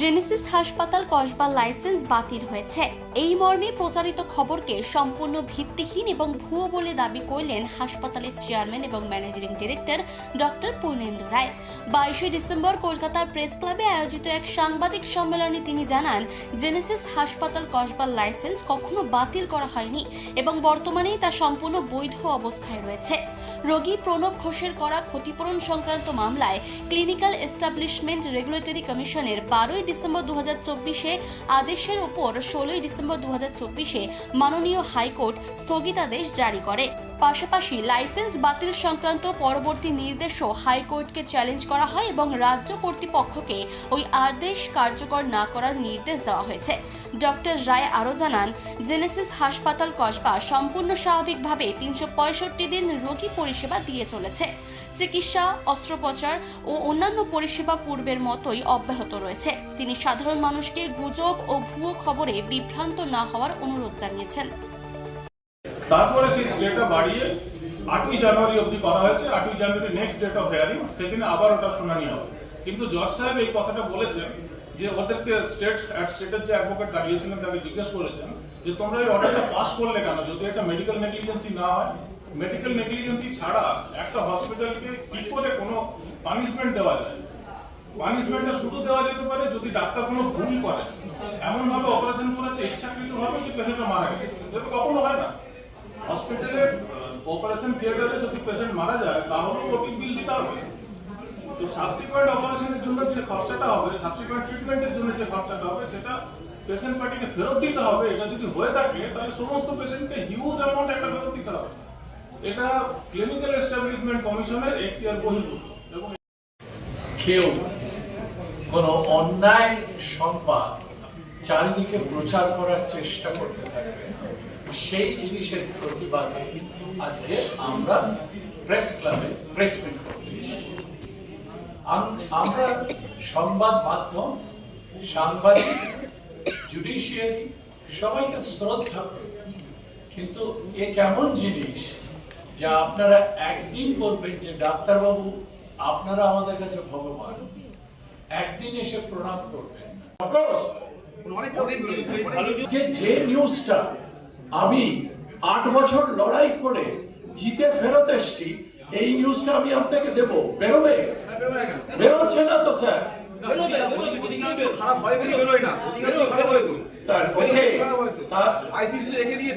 Genesis হাসপাতাল কসবার licence বাতিল হয়েছে। এই মর্মে প্রচারিত খবরকে সম্পূর্ণ ভিত্তিহীন এবং ভুয়ো বলে দাবি করলেন হাসপাতালের চেয়ারম্যান এবং ম্যানেজিং ডিরেক্টর ডক্টর পূর্ণেন্দু রায়। 22শে ডিসেম্বর কলকাতার প্রেস ক্লাবে আয়োজিত এক সাংবাদিক সম্মেলনে তিনি জানান, জেনেসিস হাসপাতাল কসবার লাইসেন্স কখনো বাতিল করা হয়নি এবং বর্তমানেই তা সম্পূর্ণ বৈধ অবস্থায় রয়েছে। রোগী প্রণব ঘোষের করা ক্ষতিপূরণ সংক্রান্ত মামলায় ক্লিনিক্যাল এস্টাবলিশমেন্ট রেগুলেটরি কমিশনের 12ই ডিসেম্বর 2024 আদেশের ওপর 16ই ডিসেম্বর 2024 মাননীয় হাইকোর্ট স্থগিতাদেশ জারি করে। পাশাপাশি লাইসেন্স বাতিল সংক্রান্ত পরবর্তী নির্দেশও হাইকোর্টকে চ্যালেঞ্জ করা হয় এবং রাজ্য কর্তৃপক্ষকে ওই আদেশ কার্যকর না করার নির্দেশ দেওয়া হয়েছে। ডক্টর রায় আরও জানান, জেনেসিস হাসপাতাল কসবা সম্পূর্ণ স্বাভাবিকভাবে 365 দিন রোগী পরিষেবা দিয়ে চলেছে। চিকিৎসা, অস্ত্রোপচার ও অন্যান্য পরিষেবা পূর্বের মতোই অব্যাহত রয়েছে। তিনি সাধারণ মানুষকে গুজব ও ভুয়ো খবরে বিভ্রান্ত না হওয়ার অনুরোধ জানিয়েছেন। তারপরে সেই স্টেটা বাড়িয়ে 8ই জানুয়ারি অবধি করা হয়েছে। 8ই January next date of hearing, সেদিনে আবার ওটা শুনানি হবে। কিন্তু জজ সাহেব এই কথাটা বলেছেন যে ওদেরকে স্টেটের যে অ্যাডভোকেট দাঁড়িয়েছিলেন তাকে জিজ্ঞেস করেছেন যে তোমরা এই অর্ডারটা পাস করলে কেন, যদি এটা মেডিকেল নেগলিজেন্সি না হয়। মেডিকেল নেগলিজেন্সি ছাড়া একটা হসপিটালকে কি করে কোনো পানিশমেন্ট দেওয়া যায়? পানিশমেন্টটা শুধু দেওয়া যেতে পারে যদি ডাক্তার কোনো ভুল করে, এমন ভাবে অপারেশন করেছে ইচ্ছাকৃতভাবে যে পেশেন্টটা মারা গেছে, যেটা কখনো হয় না। হসপিটালের অপারেশন থিয়েটারে যদি পেশেন্ট মারা যায় তাহলেও ওটি বিল দিতে হবে। তো সাবসিকুয়েন্ট অপারেশনের জন্য যে খরচাটা হবে, সাবসিকুয়েন্ট ট্রিটমেন্টের জন্য যে খরচাটা হবে, সেটা পেশেন্ট পার্টিকে ফেরত দিতে হবে। এটা যদি হয়ে থাকে তাহলে সমস্ত পেশেন্টকে হিউজ অ্যামাউন্ট একটা ফেরত দিতে হবে। এটা ক্লিনিক্যাল এস্টাবলিশমেন্ট কমিশনের এখতিয়ার বহির্ভূত। এবং কেউ কোনো অন্যায় সংবাদ চারিদিকে প্রচার করার চেষ্টা করতে থাকবে, সেই জিনিসের প্রতিবাদে আজকে আমরা প্রেস ক্লাবে প্রেস মিট করতে এসেছি। আমরা সংবাদ মাধ্যম, সাংবাদিক, জুডিশিয়ারি সবাইকে শ্রদ্ধা করি, কিন্তু এ কেমন জিনিস যা আপনারা একদিন বলবেন যে ডাক্তারবাবু আপনারা আমাদের কাছে ভগবান, একদিন এসে প্রণাম করবেন। যে নিউজটা আমি 8 বছর লড়াই করে জিতে ফেরত এসেছি, এই নিউজটা আমি আপনাকে দেবো, বেরোবে? বেরোচ্ছে না তো স্যার। খারাপ হয় বলে বেরোয় না, খারাপ হয়তো স্যার ওকে আইসিইউতে রেখে দিয়ে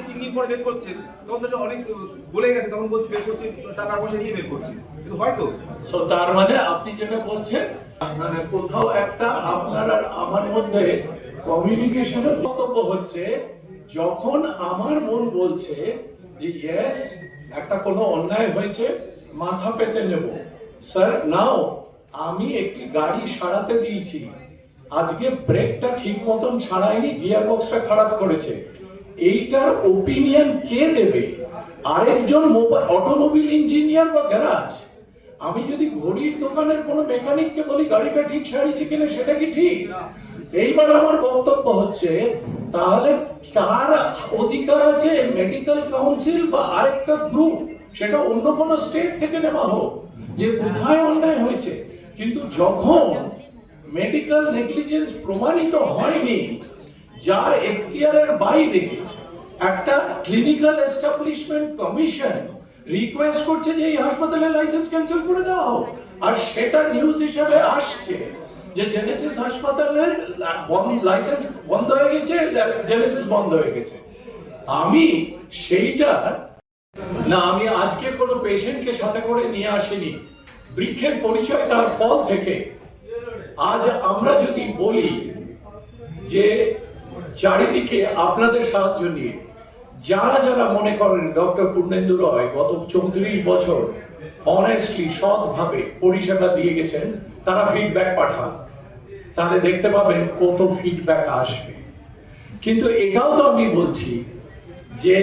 3 দিন পরে বের করছেন, তখন তো অনেক বলে গেছে, তখন বলছে বের করছে, টাকা পয়সা নিয়ে বের করছে, কিন্তু হয়তো তার মানে আপনি যেটা বলছেন, মানে কোথাও একটা আপনার আর আমার মধ্যে কমিউনিকেশনের বক্তব্য হচ্ছে। যখন আমার মন বলছে যে ইয়েস একটা কোনো অন্যায় হয়েছে, মাথা পেতে নেব, স্যার নাও আমি একটি গাড়ি সারাতে দিয়েছি, আজকে ব্রেকটা ঠিক মতন সারায়নি, গিয়ার বক্সটা খারাপ করেছে, এইটার ওপিনিয়ন কে দেবে? আরেকজন অটোমোবিল ইঞ্জিনিয়ার বা গ্যারাজ? আমি যদি ঘড়ির দোকানের কোনো মেকানিককে বলি গাড়িটা ঠিক সারিয়েছে কিনা, সেটা কি ঠিক? এইবার আমার বক্তব্য হচ্ছে, তাহলে কার অধিকার আছে? মেডিকেল কাউন্সিল বা আরেকটা গ্রুপ, সেটা অন্য কোনো স্টেট থেকে নেওয়া হোক, যে কোথায় অন্যায় হয়েছে। কিন্তু যখন মেডিকেল নেগলিজেন্স প্রমাণিত হয়নি, যা এখতিয়ারের বাইরে, একটা ক্লিনিক্যাল এস্টাবলিশমেন্ট কমিশন রিকোয়েস্ট করছে যে এই হাসপাতালের লাইসেন্স ক্যান্সেল করে দেওয়া হোক, আর সেটা নিউজ হিসেবে আসছে যে জেনেসিস হাসপাতালের লাইসেন্স বন্ধ হয়ে গেছে, জেনেসিস বন্ধ হয়ে গেছে। আমি সেইটা না, আমি আজকে কোনো পেশেন্টকে সাথে করে নিয়ে আসিনি, বৃক্ষের পরিচয় তার ফল থেকে। আজ আমরা যদি বলি যে চারিদিকে আপনাদের সাহায্য নিয়ে যারা যারা মনে করেন ডক্টর পূর্ণেন্দু রায় গত 34 বছর অনেস্টলি সৎভাবে পরিষেবা দিয়ে গেছেন, তারা ফিডব্যাক পাঠান, তাহলে দেখতে পাবেন কত ফিডব্যাক আসবে। কিন্তু এটাও তো আমি বলছি যে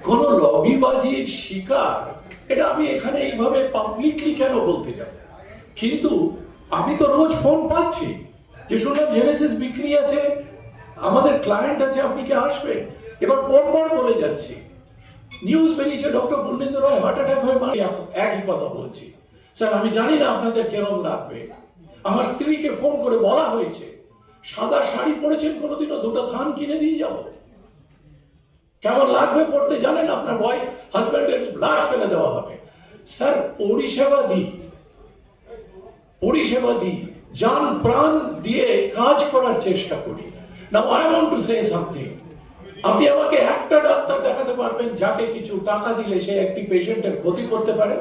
কোন লবিবাজির শিকার, এটা আমি এখানে এইভাবে পাবলিকলি কেন বলতে যাব? কিন্তু আমি তো রোজ ফোন পাচ্ছি যে শুনলাম জেনেসিস বিক্রি আছে, আমাদের ক্লায়েন্ট আছে, আপনি কি আসবেন? এবার পরপর বলে যাচ্ছি, নিউজ বেরিয়েছে ডক্টর পূর্ণেন্দু রায় হার্ট অ্যাটাক হয়ে মারা, একই কথা বলছি। স্যার আমি জানি না আপনাদের কেরম লাগবে, আমার স্ত্রীকে ফোন করে বলা হয়েছে সাদা শাড়ি পরেছেন, কোনোদিনও দুটো থান কিনে দিয়ে যাবো। কেমন লাগবে পড়তে জানেন? আপনার হাজব্যান্ডের লাশ ফেলে দেওয়া হবে। স্যার, পরিষেবা দিই, জান প্রাণ দিয়ে কাজ করার চেষ্টা করি। Now I want to say something. আপনি আমাকে একটা ডাক্তার দেখাতে পারবেন যাকে কিছু টাকা দিলে সে একটি পেশেন্টের ক্ষতি করতে পারে?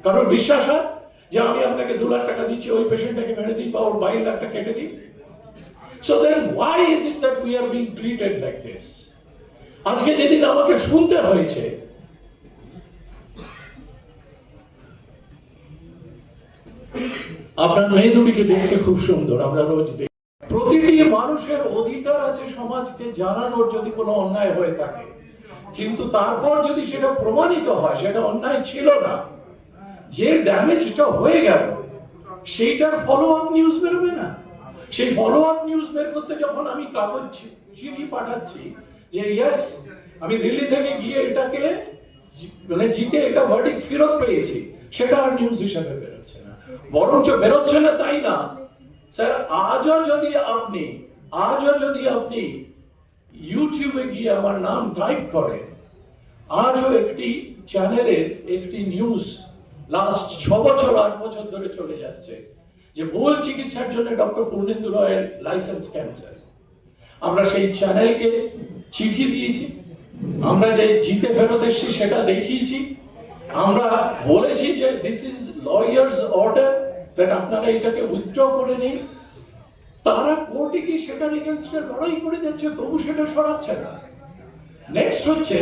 কারণ বিশ্বাস হয় যে আমি আপনাকে 2 লাখ টাকা দিচ্ছি, ওই পেশেন্টটাকে মেরে দিই বা ওর 22 লাখ টাকা কেটে দিই? So then why is it that we are being treated like this? আজকে যেদিন আমাকে শুনতে হয়েছে আপনার মেয়ে দুটিকে দেখতে খুব সুন্দর, আমরা রোজ দেখি। প্রতিটি মানুষের অধিকার আছে সমাজকে জানানোর যদি কোনো অন্যায় হয়ে থাকে, কিন্তু তারপর যদি সেটা প্রমাণিত হয় সেটা অন্যায় ছিল না, যে ড্যামেজটা হয়ে গেল সেইটার ফলো আপ নিউজ বেরোবে না? সেই ফলো আপ নিউজ বের করতে যখন আমি কাগজ চিঠি পাঠাচ্ছি যে ইয়েস আমি দিল্লি থেকে গিয়ে এটাকে মানে জিতে এটা ভার্ডিক্ট ফেরত পেয়েছি, সেটা আর নিউজ হিসাবে বেরোচ্ছে না। বরঞ্চ বেরোচ্ছে না তাই না স্যার, আজও যদি আপনি ইউটিউবে গিয়ে আমার নাম টাইপ করেন, আজও একটি চ্যানেলের একটি নিউজ লাস্ট 6 বছর 8 বছর ধরে চলে যাচ্ছে যে ভুল চিকিৎসার জন্য ডক্টর পূর্ণেন্দু রয়ের লাইসেন্স ক্যান্সেল। আমরা সেই চ্যানেলকে চিঠি দিয়েছি, আমরা যে জিতে ফেরত এসেছি সেটা দেখিয়েছি, আমরা বলেছি যে this is lawyers order, that আপনারা এটাকে উইথড্র করে নিন। তারা কোর্টে গিয়ে সেটার এগেইনস্টে লড়াই করে যাচ্ছে, তবু সেটা সরাচ্ছে না। নেক্সট হচ্ছে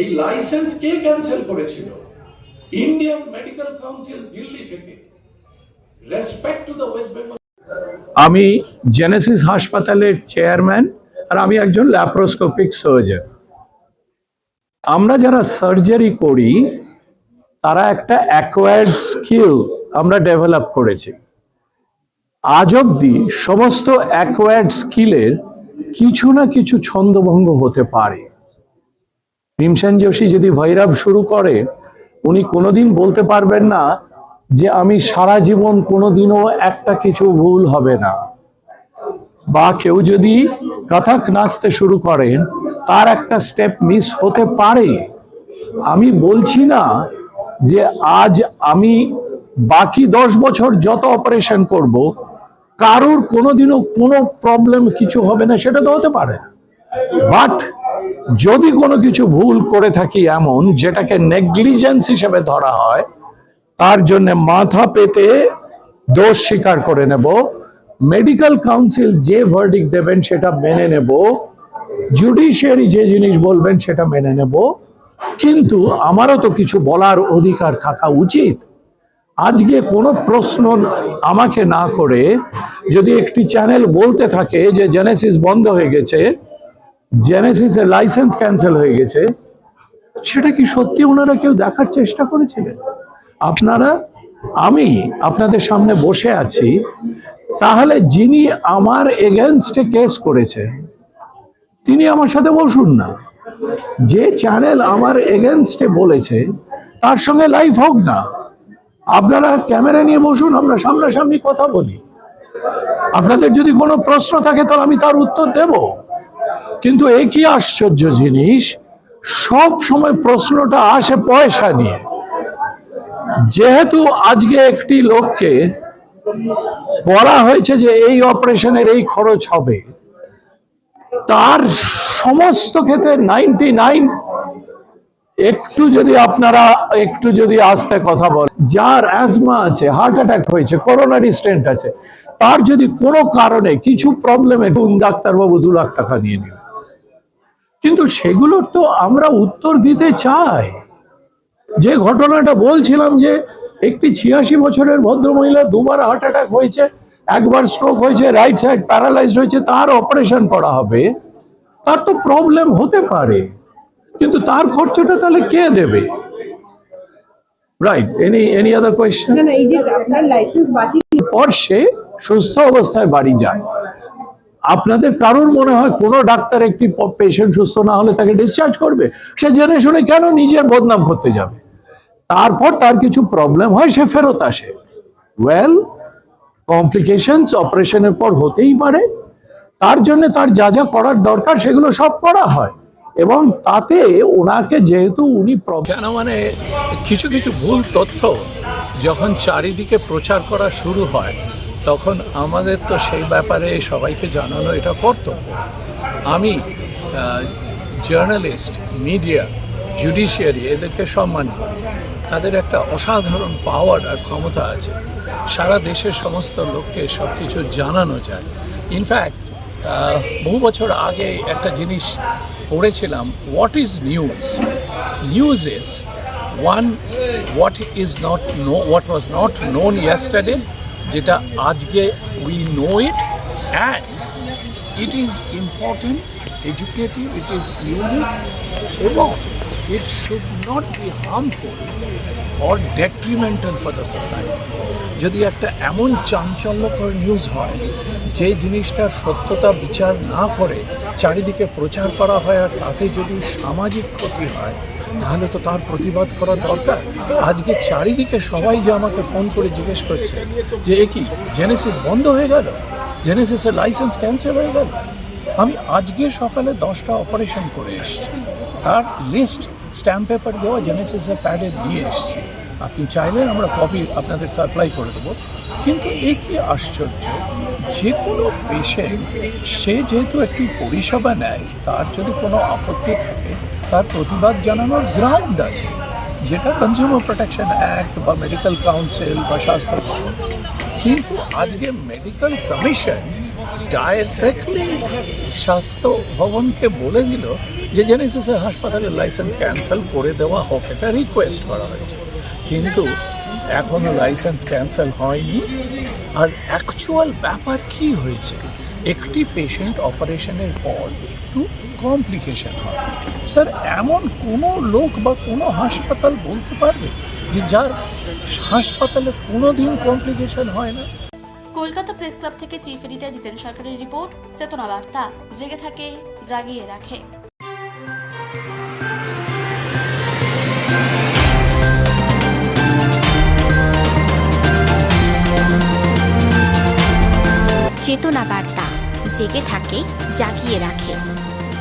এই লাইসেন্স কে ক্যান্সেল করেছিল? ইন্ডিয়ান মেডিকেল কাউন্সিল দিল্লি থেকে। Respect to the West Bengal. আমি জেনেসিস হাসপাতালের চেয়ারম্যান, আর আমি একজন ল্যাপ্রোস্কোপিক সার্জন। আমরা যারা সার্জারি করি তারা একটা অ্যাকোয়ার্ড স্কিল আমরা ডেভেলপ করেছি। আজ অব্দি সমস্ত অ্যাকোয়ার্ড স্কিলের কিছু না কিছু ছন্দভঙ্গ হতে পারে। ভীমসেন যোশী যদি ভৈরব শুরু করে, উনি কোনোদিন বলতে পারবেন না যে আমি সারা জীবন কোনোদিনও একটা কিছু ভুল হবে না। বা কেউ যদি কথক নাচতে শুরু করেন, তার একটা স্টেপ মিস হতে পারে। আমি বলছি না যে আজ আমি বাকি 10 বছর যত অপারেশন করব কারোর কোনোদিনও কোনো প্রবলেম কিছু হবে না, সেটা তো হতে পারে। বাট যদি কোনো কিছু ভুল করে থাকি এমন যেটাকে নেগলিজেন্স হিসেবে ধরা হয়, তার জন্য মাথা পেতে দোষ স্বীকার করে নেব। মেডিকেল কাউন্সিল যে ভার্ডিক্ট দেবেন সেটা মেনে নেব, জুডিশিয়ারি যে জিনিস বলবেন সেটা মেনে নেব, কিন্তু আমারও তো কিছু বলার অধিকার থাকা উচিত। আজকে কোনো প্রশ্ন আমাকে না করে যদি একটি চ্যানেল বলতে থাকে যে জেনেসিস বন্ধ হয়ে গেছে, জেনেসিসের লাইসেন্স ক্যান্সেল হয়ে গেছে, সেটা কি সত্যি ওনারা কেউ দেখার চেষ্টা করেছিলেন? আমি আপনাদের সামনে বসে আছি, তাহলে যিনি আমার এগেনস্টে কেস করেছেন তিনি আমার সাথে বসুন না। যে চ্যানেল আমার এগেনস্টে বলেছে তার সঙ্গে লাইভ হোক না, আপনারা ক্যামেরা নিয়ে বসুন, আমরা সামনাসামনি কথা বলি। আপনাদের যদি কোনো প্রশ্ন থাকে তাহলে আমি তার উত্তর দেব। কিন্তু একই আশ্চর্য জিনিস, সব সময় প্রশ্নটা আসে পয়সা নিয়ে। যেহেতু আজকে একটি লোককে বলা হয়েছে যে এই অপারেশনের এই খরচ হবে, তার সমস্ত ক্ষেত্রে 99 একটু যদি আস্তে কথা বল, যার অ্যাজমা আছে, হার্ট অ্যাটাক হয়েছে, করোনারি স্টেন্ট আছে, তার যদি কোনো কারণে কিছু প্রবলেমে ডাক্তারবাবু 2 লাখ টাকা নিয়ে নেবে। কিন্তু সেগুলোর তো আমরা উত্তর দিতে চাই। যে ঘটনাটা বলছিলাম যে একটি 86 বছরের ভদ্রমহিলা 2বার হার্ট অ্যাটাক হয়েছে, 1বার স্ট্রোক হয়েছে, রাইট সাইড প্যারালাইজড হয়েছে, তার অপারেশন করা হবে, তার তো প্রবলেম হতে পারে, কিন্তু তার খরচটা তাহলে কে দেবে? রাইট? Any other question? না, এই যে আপনার লাইসেন্স বাতিল পর সে সুস্থ অবস্থায় বাড়ি যায়। আপনাদের কারোর মনে হয় কোনো ডাক্তার একটি পেশেন্ট সুস্থ না হলে তাকে ডিসচার্জ করবে? সে জেনে শুনে কেন নিজের বদনাম করতে যাবে? তারপর তার কিছু প্রবলেম হয়, সে ফেরত আসে। ওয়েল, কমপ্লিকেশনস অপারেশনের পর হতেই পারে, তার জন্য তার যা যা করার দরকার সেগুলো সব করা হয়। এবং তাতে ওনাকে যেহেতু উনি কেন মানে কিছু কিছু ভুল তথ্য যখন চারিদিকে প্রচার করা শুরু হয় তখন আমাদের তো সেই ব্যাপারে সবাইকে জানানো এটা কর্তব্য। আমি জার্নালিস্ট, মিডিয়া, জুডিশিয়ারি এদেরকে সম্মান করি। তাদের একটা অসাধারণ পাওয়ার আর ক্ষমতা আছে, সারা দেশের সমস্ত লোককে সব কিছু জানানো যায়। ইনফ্যাক্ট বহু বছর আগে একটা জিনিস পড়েছিলাম, what is news? News is what was not known yesterday, যেটা আজকে we know it, and it is important, educative, it is unique, এবং it should not be harmful or detrimental for the society. যদি একটা এমন চাঞ্চল্যকর news হয় যে জিনিসটার সত্যতা বিচার না করে চারিদিকে প্রচার করা হয় আর তাতে যদি সামাজিক ক্ষতি হয় তাহলে তো তার প্রতিবাদ করা দরকার। আজকে চারিদিকে সবাই যে আমাকে ফোন করে জিজ্ঞেস করছে যে এ কি জেনেসিস বন্ধ হয়ে গেল, জেনেসিসের লাইসেন্স ক্যান্সেল হয়ে গেল। আমি আজকে সকালে 10টা অপারেশন করে এসেছি, তার লিস্ট স্ট্যাম্প পেপার দেওয়া জেনেসিসের প্যাডে নিয়ে এসেছি। আপনি চাইলে আমরা কপি আপনাদের সাপ্লাই করে দেবো। কিন্তু এ কি আশ্চর্য, যে কোনো পেশেন্ট সে যেহেতু একটি পরিষেবা নেয়, তার যদি কোনো আপত্তি থাকে তার প্রতিবাদ জানানোর গ্রাউন্ড আছে, যেটা কনজিউমার প্রোটেকশন অ্যাক্ট বা মেডিকেল কাউন্সিল বা স্বাস্থ্য। কিন্তু আজকে মেডিকেল কমিশন ডাইরেক্টলি স্বাস্থ্য ভবনকে বলে দিল যে জেনেসিসের হাসপাতালের লাইসেন্স ক্যান্সেল করে দেওয়া হোক, এটা রিকোয়েস্ট করা হয়েছে। কিন্তু এখনও লাইসেন্স ক্যান্সেল হয়নি। আর অ্যাকচুয়াল ব্যাপার কি হয়েছে, একটি পেশেন্ট অপারেশনের পর একটু কমপ্লিকেশন হয়। স্যার, এমন কোনো লোক বা কোনো হাসপাতাল বলতে পারবে যে যার হাসপাতালে কোনো দিন কমপ্লিকেশন হয় না? কলকাতা প্রেস ক্লাব থেকে চিফ এডিটর জিতেন সরকারের রিপোর্ট, চেতনা বার্তা, জেগে থাকে, জাগিয়ে রাখে। চেতনা বার্তা, জেগে থাকে, জাগিয়ে রাখে।